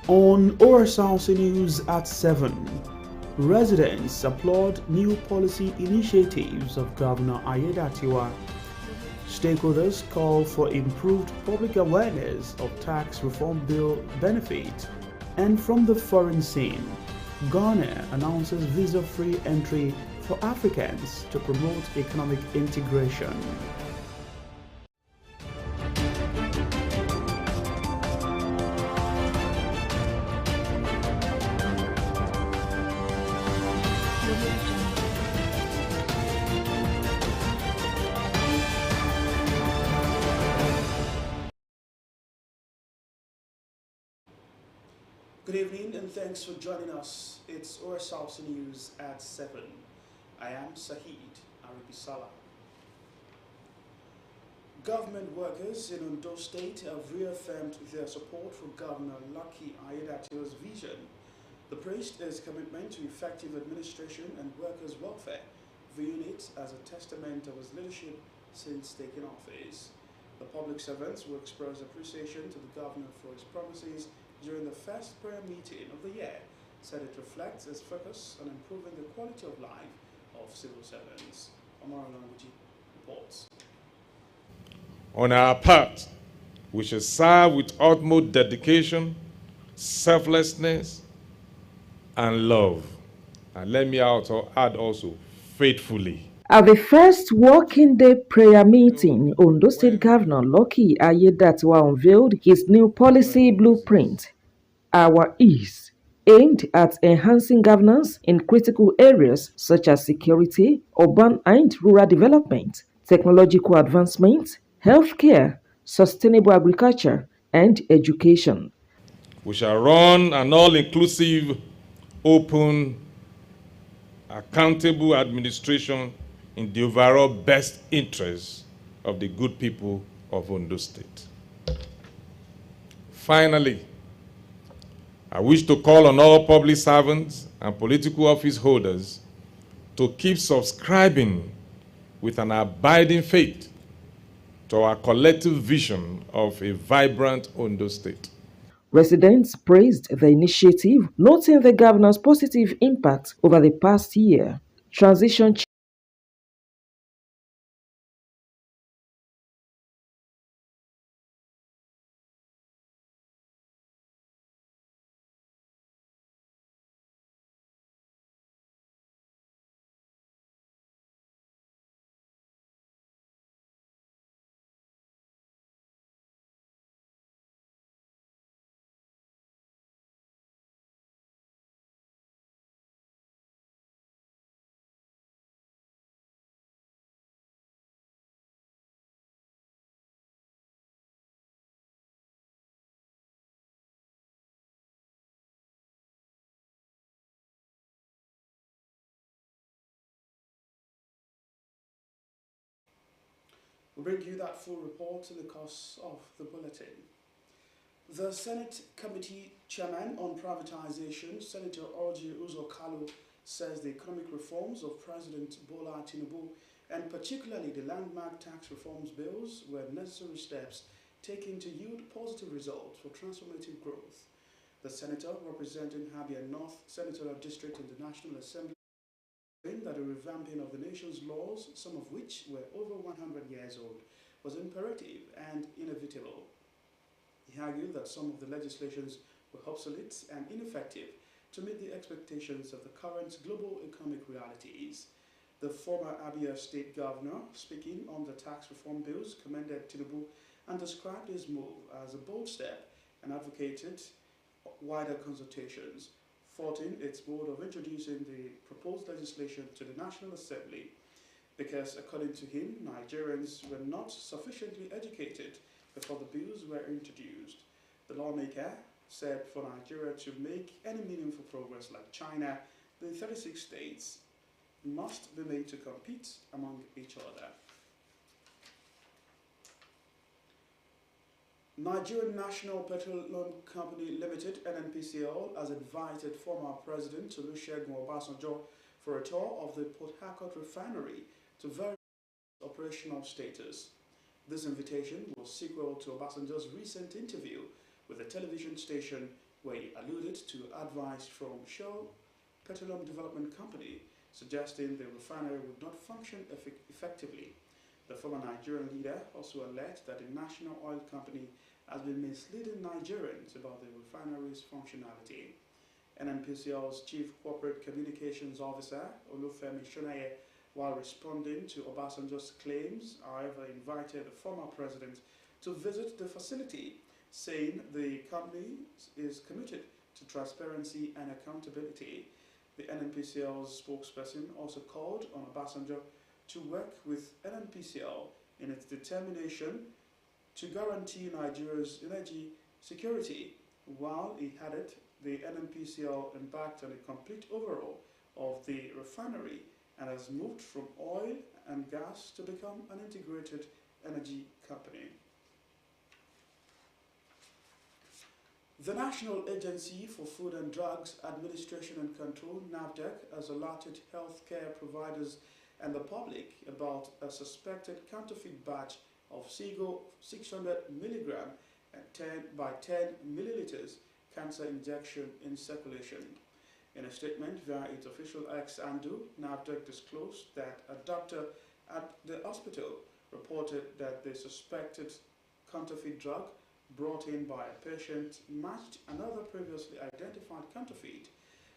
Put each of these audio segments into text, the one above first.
On Osrc News at 7, residents applaud new policy initiatives of Governor Ayedatiwa. Stakeholders call for improved public awareness of tax reform bill benefit. And from the foreign scene, Ghana announces visa-free entry for Africans to promote economic integration. Good evening and thanks for joining us. It's Osrc News at 7. I am Sahid Arabisala. Government workers in Ondo State have reaffirmed their support for Governor Lucky Ayedatiwa's vision. They praised his commitment to effective administration and workers' welfare, viewing it as a testament of his leadership since taking office. The public servants will express appreciation to the governor for his promises during the first prayer meeting of the year, said it reflects his focus on improving the quality of life of civil servants. Omar Languji reports. On our part, we shall serve with utmost dedication, selflessness, and love. And let me add also, faithfully. At the first working day prayer meeting, Ondo State Governor Lucky Ayedatiwa unveiled his new policy blueprint, Our Ease, aimed at enhancing governance in critical areas such as security, urban and rural development, technological advancement, healthcare, sustainable agriculture, and education. We shall run an all-inclusive, open, accountable administration in the overall best interests of the good people of Ondo State. Finally, I wish to call on all public servants and political office holders to keep subscribing with an abiding faith to our collective vision of a vibrant Ondo State. Residents praised the initiative, noting the governor's positive impact over the past year. Transition We'll bring you that full report in the course of the bulletin. The Senate Committee Chairman on Privatization, Senator Orji Uzor-Kalu, says the economic reforms of President Bola Tinubu, and particularly the landmark tax reforms bills, were necessary steps taken to yield positive results for transformative growth. The senator representing Habia North Senatorial District in the National Assembly that the revamping of the nation's laws, some of which were over 100 years old, was imperative and inevitable. He argued that some of the legislations were obsolete and ineffective to meet the expectations of the current global economic realities. The former Abia State Governor, speaking on the tax reform bills, commended Tinubu and described his move as a bold step and advocated wider consultations, faulting its board of introducing the proposed legislation to the National Assembly because, according to him, Nigerians were not sufficiently educated before the bills were introduced. The lawmaker said for Nigeria to make any meaningful progress like China, the 36 states must be made to compete among each other. Nigerian National Petroleum Company Limited, NNPCL, has invited former President Olusegun Obasanjo for a tour of the Port Harcourt refinery to verify operational status. This invitation was sequel to Obasanjo's recent interview with the television station where he alluded to advice from Shell Petroleum Development Company suggesting the refinery would not function effectively. The former Nigerian leader also alleged that the National Oil Company has been misleading Nigerians about the refinery's functionality. NNPCL's Chief Corporate Communications Officer, Olufemi Shonaye, while responding to Obasanjo's claims, however, invited the former president to visit the facility, saying the company is committed to transparency and accountability. The NNPCL's spokesperson also called on Obasanjo to work with NNPCL in its determination to guarantee Nigeria's energy security, while he added the NNPCL embarked on a complete overhaul of the refinery and has moved from oil and gas to become an integrated energy company. The National Agency for Food and Drugs Administration and Control, NAFDAC, has alerted healthcare providers and the public about a suspected counterfeit batch of Sigo 600 milligram and 10 by 10 milliliters cancer injection in circulation. In a statement via its official X handle, NAFDAC disclosed that a doctor at the hospital reported that the suspected counterfeit drug brought in by a patient matched another previously identified counterfeit.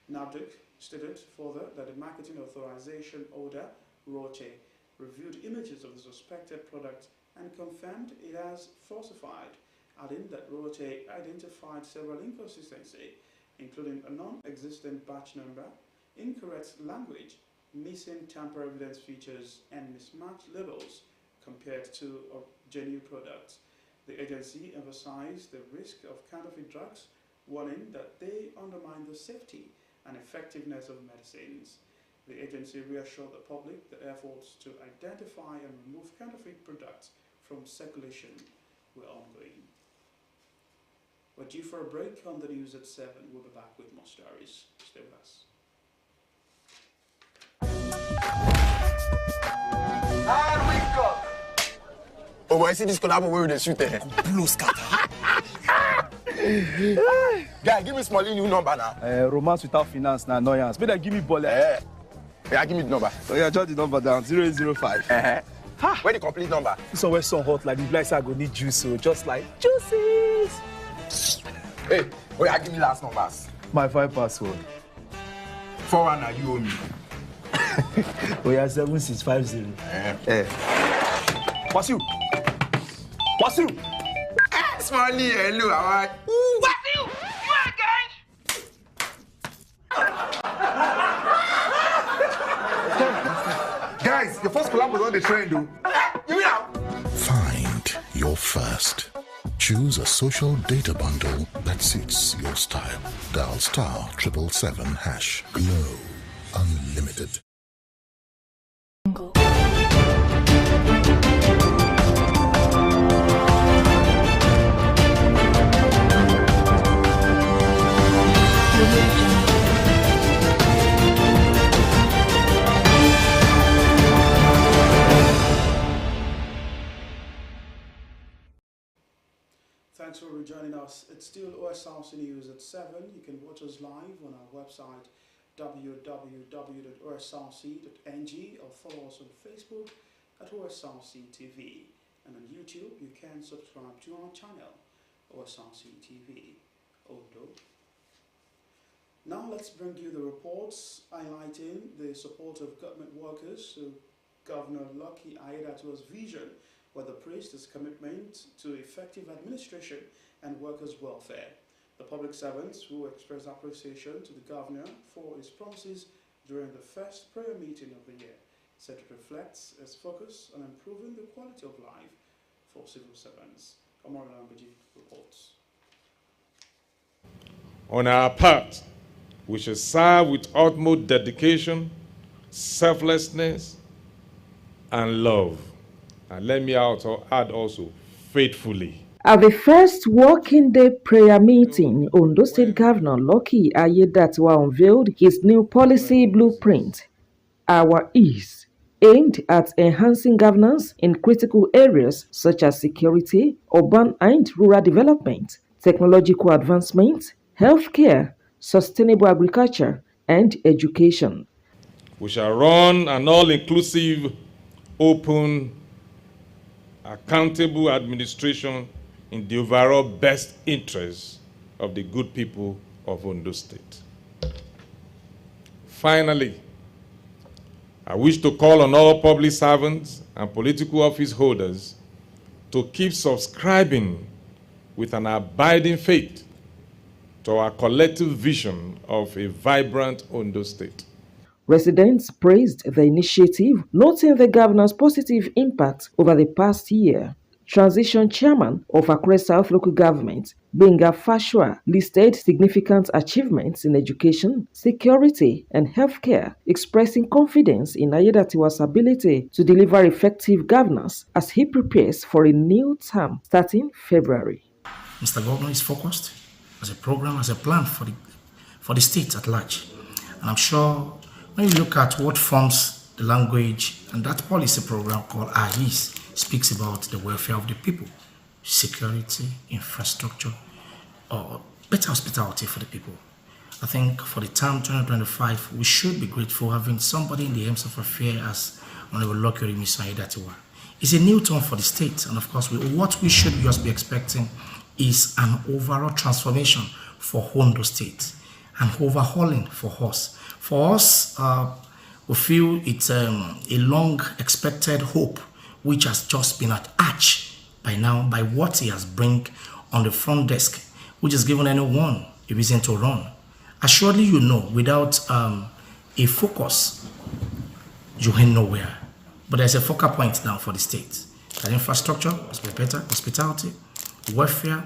NAFDAC stated further that the Marketing Authorization Order, ROCHE, reviewed images of the suspected product and confirmed it has falsified, adding that ROCHE identified several inconsistencies, including a non-existent batch number, incorrect language, missing tamper evidence features, and mismatched labels compared to genuine products. The agency emphasized the risk of counterfeit drugs, warning that they undermine the safety and effectiveness of medicines. The agency reassured the public that efforts to identify and remove counterfeit products from circulation were ongoing. We're due for a break on the news at 7. We'll be back with more stories. Stay with us. And we go. Oh, boy, I see this collab where they shoot there. Blue scatter. Guy, give me small new number now. Romance without finance na annoyance. Better give me bullet. Yeah, give me the number. Oh, yeah, jot the number down. 0805. Where the complete number? This one where so hot like the blacks are gonna need juice, so just like juices. Hey, oh yeah, give me last numbers. My 5 password. 41 now you owe me. Oh yeah, 7650. What's you? Smiley, hello, how are you? What's you? Guys, your first collab was on the trend, though. You know. Find your first. Choose a social data bundle that suits your style. Dial *777#. Glow Unlimited. Thanks for rejoining us. It's still Osrc News at 7. You can watch us live on our website www.osrc.ng or follow us on Facebook at Osrc TV. And on YouTube, you can subscribe to our channel, Osrc TV Odo. Now let's bring you the reports highlighting the support of government workers to Governor Lucky Aiyedatiwa's vision, where the praised his commitment to effective administration and workers' welfare. The public servants who expressed appreciation to the governor for his promises during the first prayer meeting of the year said it reflects his focus on improving the quality of life for civil servants. Omar Lambaji reports. On our part, we shall serve with utmost dedication, selflessness, and love. And let me add also, faithfully. At the first working day prayer meeting, Ondo State Governor Lucky Aiyedatiwa unveiled his new policy blueprint, Our Ease, aimed at enhancing governance in critical areas such as security, urban and rural development, technological advancement, healthcare, sustainable agriculture, and education. We shall run an all-inclusive, open, accountable administration in the overall best interests of the good people of Ondo State. Finally, I wish to call on all public servants and political office holders to keep subscribing with an abiding faith to our collective vision of a vibrant Ondo State. Residents praised the initiative, noting the governor's positive impact over the past year. Transition chairman of Akure South Local Government, Benga Fashua, listed significant achievements in education, security, and healthcare, expressing confidence in Ayedatiwa's ability to deliver effective governance as he prepares for a new term starting February. Mr. Governor is focused as a program, as a plan for the state at large. And I'm sure when you look at what forms the language and that policy program called AIS speaks about the welfare of the people, security, infrastructure, or better hospitality for the people. I think for the term 2025, we should be grateful having somebody in the helms of affairs as Honorable Lokiri Misayedatiwa. It's a new term for the state, and of course, what we should just be expecting is an overall transformation for Ondo State, an overhauling for us. For us, we feel it's a long-expected hope, which has just been attached by now by what he has bring on the front desk, which has given anyone a reason to run. Assuredly, you know, without a focus, you ain't nowhere. But there's a focal point now for the state. That infrastructure must be better, hospitality, welfare,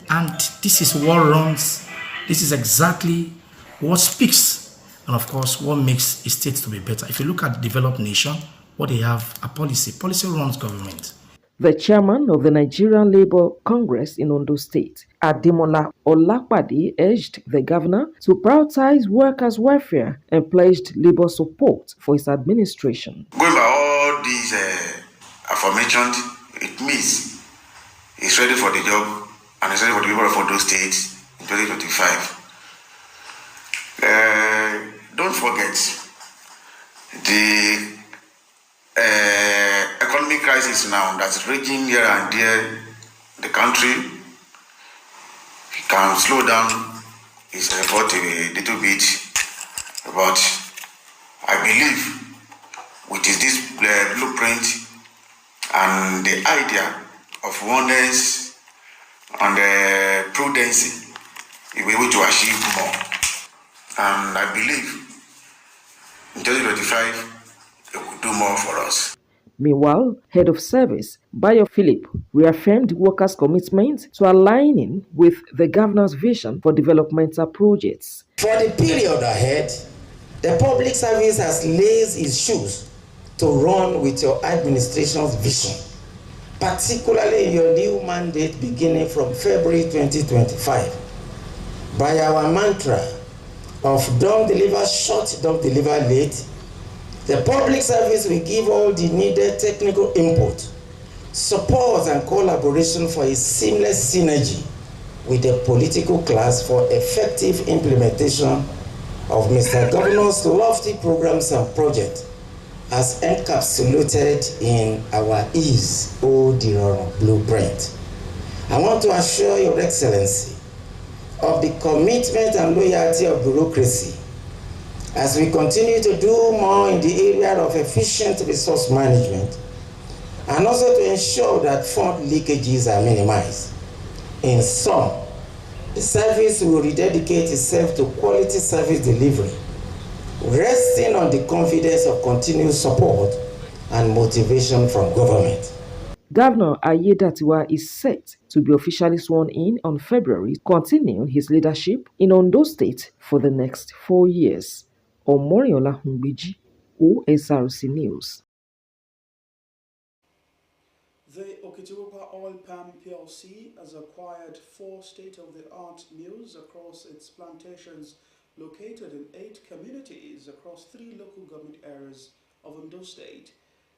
and this is what runs, this is exactly what speaks, and of course, what makes a state to be better. If you look at the developed nation, what they have, a policy runs government. The chairman of the Nigerian Labour Congress in Ondo State, Ademola Olapade, urged the governor to prioritize workers' welfare and pledged labour support for his administration. Going by all these aforementioned, it means he's ready for the job and he's ready for the people of Ondo State in 2025. Don't forget the economic crisis now that's raging here and there. The country can slow down its effort a little bit, but I believe with this blueprint and the idea of oneness and prudence, you'll be able to achieve more. And I believe in 2025, it will do more for us. Meanwhile, Head of Service, Bayo Philip, reaffirmed workers' commitment to aligning with the governor's vision for developmental projects. For the period ahead, the public service has laced its shoes to run with your administration's vision, particularly in your new mandate beginning from February 2025. By our mantra of don't deliver short, don't deliver late, the public service will give all the needed technical input, support and collaboration for a seamless synergy with the political class for effective implementation of Mr. Governor's lofty programs and projects as encapsulated in our Ease Odiron blueprint. I want to assure Your Excellency of the commitment and loyalty of bureaucracy as we continue to do more in the area of efficient resource management and also to ensure that fund leakages are minimized. In sum, the service will rededicate itself to quality service delivery, resting on the confidence of continued support and motivation from government. Governor Ayedatiwa is set to be officially sworn in on February, continuing his leadership in Ondo State for the next 4 years. Omoriola Humbiji, Osrc News. The Okitiwokpa Oil Palm PLC has acquired 4 state-of-the-art mills across its plantations located in 8 communities across 3 local government areas of Ondo State.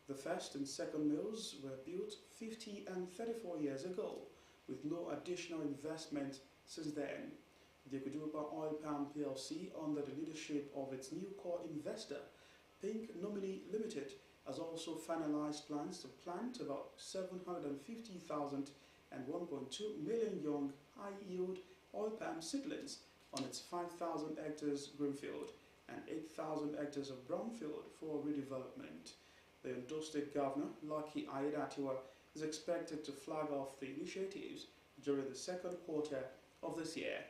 The first and second mills were built 50 and 34 years ago, with no additional investment since then. The Equatorial Oil Palm PLC, under the leadership of its new core investor, Pink Nominee Limited, has also finalized plans to plant about 750,000 and 1.2 million young high-yield oil palm seedlings on its 5,000 hectares greenfield and 8,000 hectares of brownfield for redevelopment. The Ondo State Governor, Lucky Aiyedatiwa, is expected to flag off the initiatives during the second quarter of this year.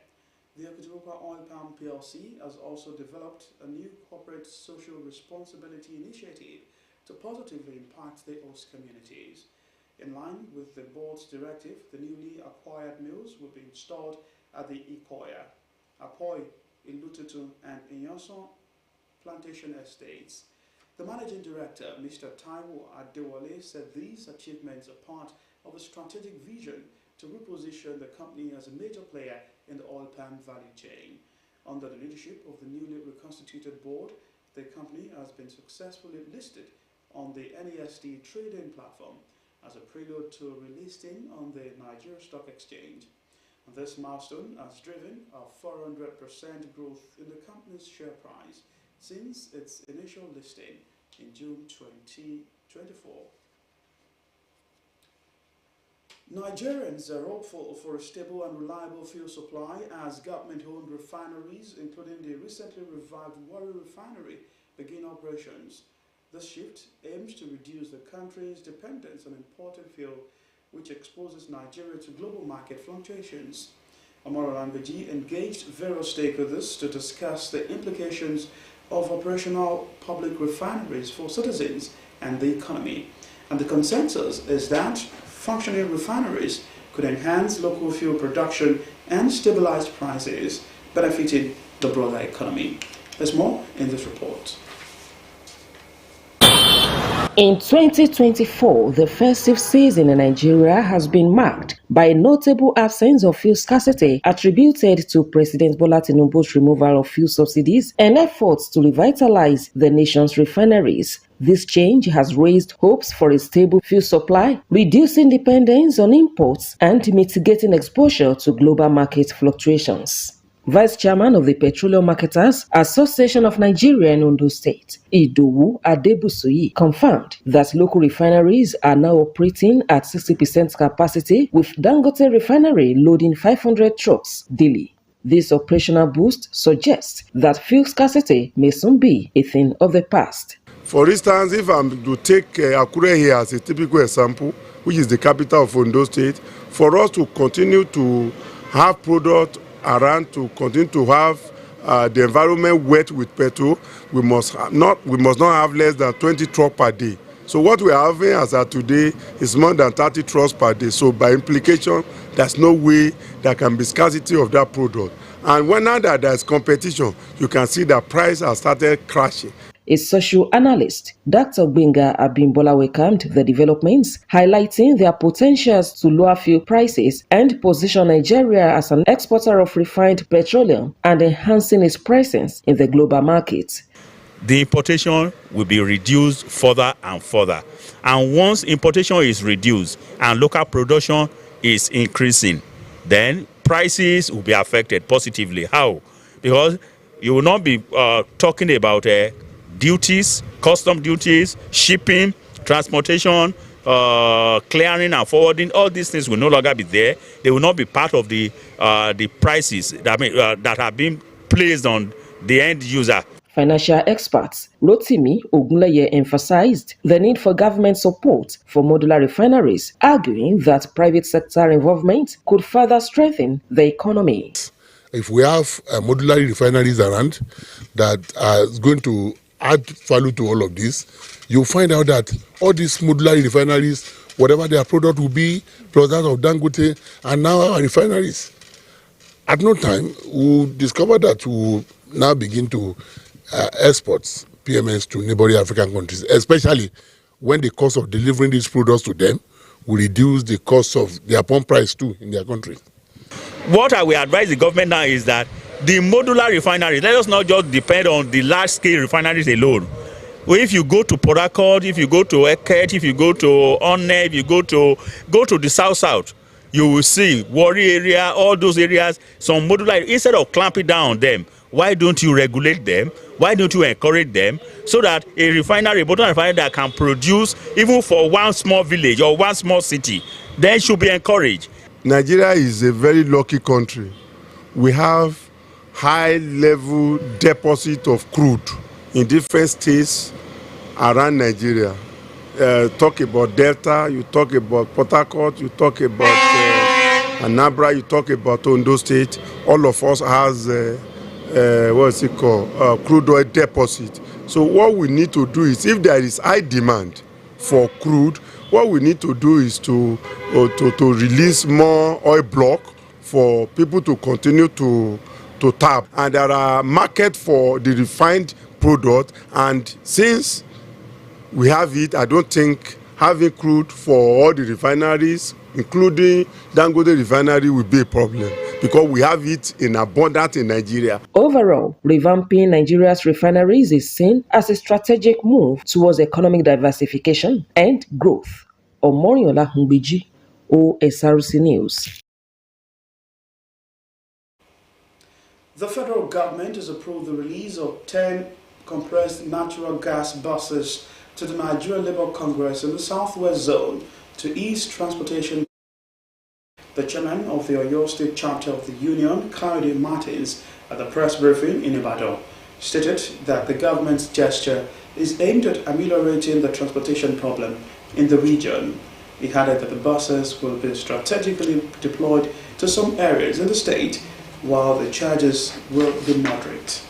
The Equatorial Oil Palm PLC has also developed a new corporate social responsibility initiative to positively impact the host communities. In line with the board's directive, the newly acquired mills will be installed at the Ikoya, Apoy, Ilututu, and Inyoson plantation estates. The managing director, Mr. Taiwo Adewale, said these achievements are part of a strategic vision to reposition the company as a major player in the oil palm value chain. Under the leadership of the newly reconstituted board, the company has been successfully listed on the NEST trading platform as a prelude to relisting on the Nigeria Stock Exchange. And this milestone has driven a 400% growth in the company's share price since its initial listing in June 2024. Nigerians are hopeful for a stable and reliable fuel supply as government-owned refineries, including the recently revived Warri Refinery, begin operations. This shift aims to reduce the country's dependence on imported fuel, which exposes Nigeria to global market fluctuations. Omoro Lambeji engaged various stakeholders to discuss the implications of operational public refineries for citizens and the economy. And the consensus is that functioning refineries could enhance local fuel production and stabilize prices, benefiting the broader economy. There's more in this report. In 2024, the festive season in Nigeria has been marked by a notable absence of fuel scarcity attributed to President Bola Tinubu's removal of fuel subsidies and efforts to revitalize the nation's refineries. This change has raised hopes for a stable fuel supply, reducing dependence on imports and mitigating exposure to global market fluctuations. Vice Chairman of the Petroleum Marketers Association of Nigeria in Ondo State, Idowu Adebusuyi, confirmed that local refineries are now operating at 60% capacity, with Dangote Refinery loading 500 trucks daily. This operational boost suggests that fuel scarcity may soon be a thing of the past. For instance, if I'm to take Akure here as a typical example, which is the capital of Ondo State, for us to continue to have product around, to continue to have the environment wet with petrol, we must not have less than 20 trucks per day. So what we are having as of today is more than 30 trucks per day. So by implication, there's no way there can be scarcity of that product. And when now that there's competition, you can see that price has started crashing. A social analyst, Dr. Gbenga Abimbola, welcomed the developments, highlighting their potentials to lower fuel prices and position Nigeria as an exporter of refined petroleum and enhancing its presence in the global market. The importation will be reduced further and further. And once importation is reduced and local production is increasing, then prices will be affected positively. How? Because you will not be talking about duties, custom duties, shipping, transportation, clearing and forwarding. All these things will no longer be there. They will not be part of the prices that have been placed on the end user. Financial experts Rotimi Ogunleye emphasized the need for government support for modular refineries, arguing that private sector involvement could further strengthen the economy. If we have modular refineries around that are going to add value to all of this, you'll find out that all these modular refineries, whatever their product will be, plus that of Dangote, and now our refineries, at no time we'll discover that we'll now begin to export PMS to neighboring African countries, especially when the cost of delivering these products to them will reduce the cost of their pump price too in their country. What I will advise the government now is that the modular refineries, let us not just depend on the large-scale refineries alone. If you go to Port Harcourt, if you go to Eket, if you go to Onne, if you go to the South, you will see Warri area, all those areas, some modular, instead of clamping down on them, why don't you regulate them? Why don't you encourage them so that a refinery, a bottom refinery that can produce even for one small village or one small city, then should be encouraged. Nigeria is a very lucky country. We have high-level deposit of crude in different states around Nigeria. Talk about Delta, you talk about Port Harcourt, you talk about Anambra, you talk about Ondo State. All of us has crude oil deposit. So what we need to do is, if there is high demand for crude, what we need to do is to release more oil block for people to continue to tap. And there are markets for the refined product, and since we have it, I don't think having crude for all the refineries, including Dangote refinery, will be a problem because we have it in abundance in Nigeria. Overall, revamping Nigeria's refineries is seen as a strategic move towards economic diversification and growth. Omoriola Humbiji, Osrc News. The federal government has approved the release of 10 compressed natural gas buses to the Nigerian Labour Congress in the Southwest Zone to ease transportation. The chairman of the Oyo State chapter of the Union, Kayode Martins, at the press briefing in Ibadan, stated that the government's gesture is aimed at ameliorating the transportation problem in the region. He added that the buses will be strategically deployed to some areas in the state, while the charges will be moderate.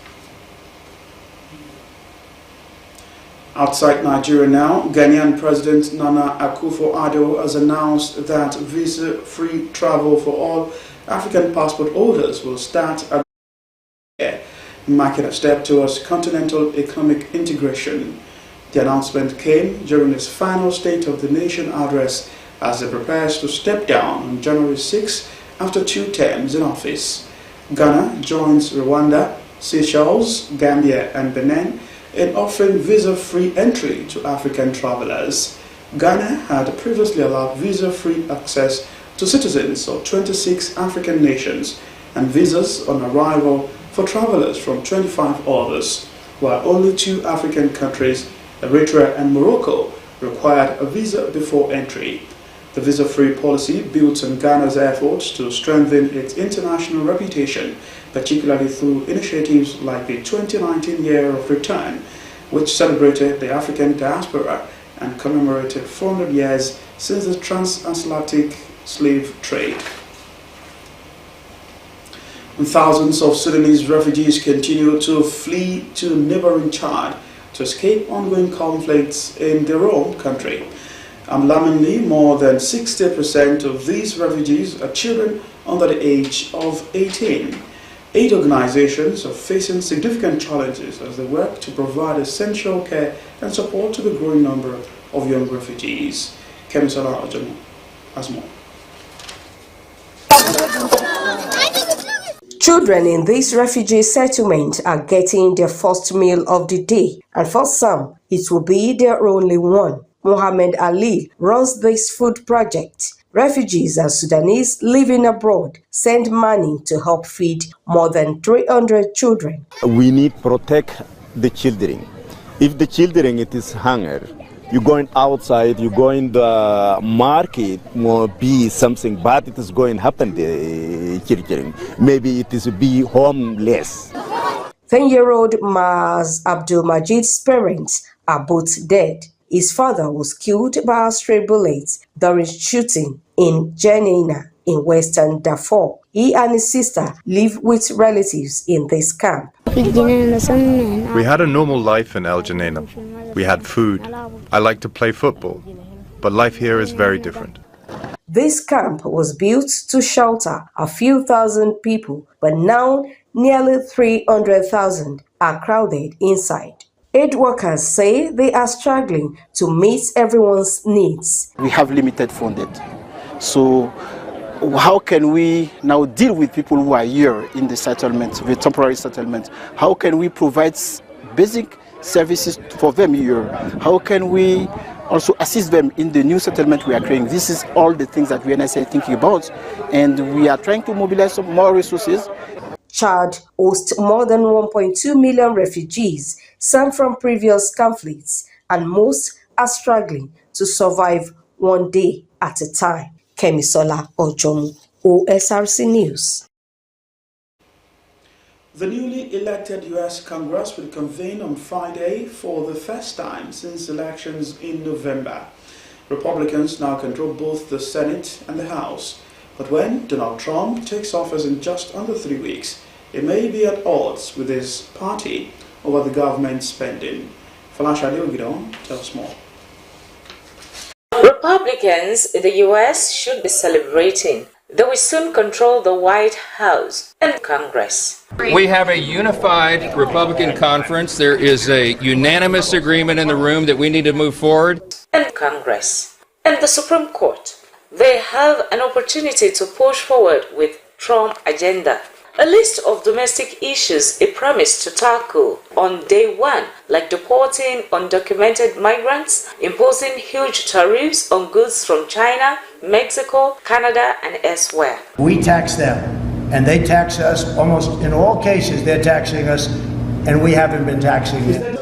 Outside Nigeria now, Ghanaian President Nana Akufo-Addo has announced that visa-free travel for all African passport holders will start at the year, marking a step towards continental economic integration. The announcement came during his final State of the Nation address as he prepares to step down on January 6 after 2 terms in office. Ghana joins Rwanda, Seychelles, Gambia and Benin in offering visa-free entry to African travelers. Ghana had previously allowed visa-free access to citizens of 26 African nations and visas on arrival for travelers from 25 others, while only 2 African countries, Eritrea and Morocco, required a visa before entry. The visa-free policy builds on Ghana's efforts to strengthen its international reputation, particularly through initiatives like the 2019 Year of Return, which celebrated the African diaspora and commemorated 400 years since the transatlantic slave trade. And thousands of Sudanese refugees continue to flee to neighboring Chad to escape ongoing conflicts in their own country. Alarmingly, more than 60% of these refugees are children under the age of 18. Aid organizations are facing significant challenges as they work to provide essential care and support to the growing number of young refugees. Kemisala Ojomo has more. Children in this refugee settlement are getting their first meal of the day, and for some, it will be their only one. Mohammed Ali runs this food project. Refugees and Sudanese living abroad send money to help feed more than 300 children. We need to protect the children. If the children it is hunger, you going outside, you go in the market, will be something bad. It is going to happen to the children. Maybe it is be homeless. 10-year-old Maz Abdul Majid's parents are both dead. His father was killed by a stray bullet during shooting in Jenaina in western Darfur. He and his sister live with relatives in this camp. We had a normal life in El Jenaina. We had food. I like to play football, but life here is very different. This camp was built to shelter a few thousand people, but now nearly 300,000 are crowded inside. Aid workers say they are struggling to meet everyone's needs. We have limited funding. So how can we now deal with people who are here in the settlement, the temporary settlement? How can we provide basic services for them here? How can we also assist them in the new settlement we are creating. This is all the things that we are thinking about, and we are trying to mobilize some more resources. Chad hosts more than 1.2 million refugees, some from previous conflicts, and most are struggling to survive one day at a time. Kemisola Ojomu, Osrc News. The newly elected U.S. Congress will convene on Friday for the first time since elections in November. Republicans now control both the Senate and the House. But when Donald Trump takes office in just under 3 weeks, it may be at odds with his party over the government spending. Falasha Leogidon tells more. Republicans in the U.S. should be celebrating. They will soon control the White House and Congress. We have a unified Republican conference. There is a unanimous agreement in the room that we need to move forward. And Congress and the Supreme Court. They have an opportunity to push forward with Trump agenda. A list of domestic issues it promised to tackle on day one, like deporting undocumented migrants, imposing huge tariffs on goods from China, Mexico, Canada, and elsewhere. We tax them, and they tax us. Almost in all cases, they're taxing us, and we haven't been taxing them.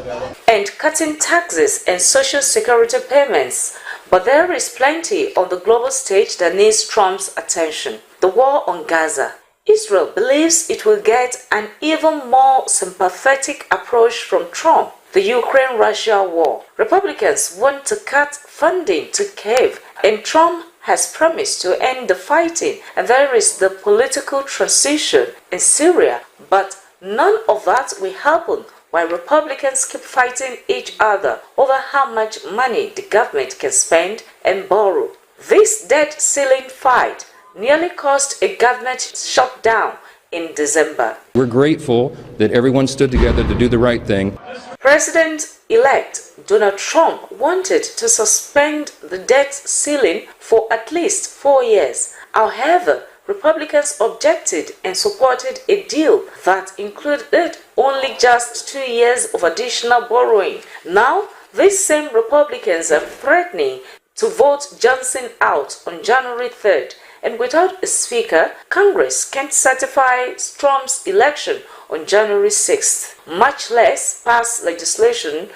And cutting taxes and social security payments. But there is plenty on the global stage that needs Trump's attention. The war on Gaza. Israel believes it will get an even more sympathetic approach from Trump. The Ukraine-Russia war. Republicans want to cut funding to Kyiv, and Trump has promised to end the fighting, and there is the political transition in Syria. But none of that will happen while Republicans keep fighting each other over how much money the government can spend and borrow. This debt ceiling fight nearly caused a government shutdown in December. We're grateful that everyone stood together to do the right thing. President-elect Donald Trump wanted to suspend the debt ceiling for at least 4 years. However, Republicans objected and supported a deal that included only just 2 years of additional borrowing. Now, these same Republicans are threatening to vote Johnson out on January 3rd. And without a speaker, Congress can't certify Trump's election on January 6th, much less pass legislation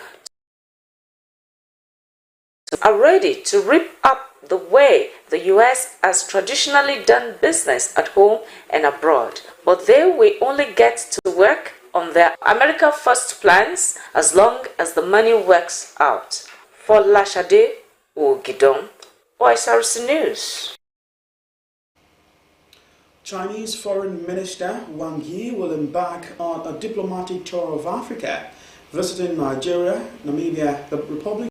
are ready to rip up the way the U.S. has traditionally done business at home and abroad. But they will only get to work on their America First plans as long as the money works out. For Lashade Ogidon, Osrc News. Chinese Foreign Minister Wang Yi will embark on a diplomatic tour of Africa, visiting Nigeria, Namibia, the Republic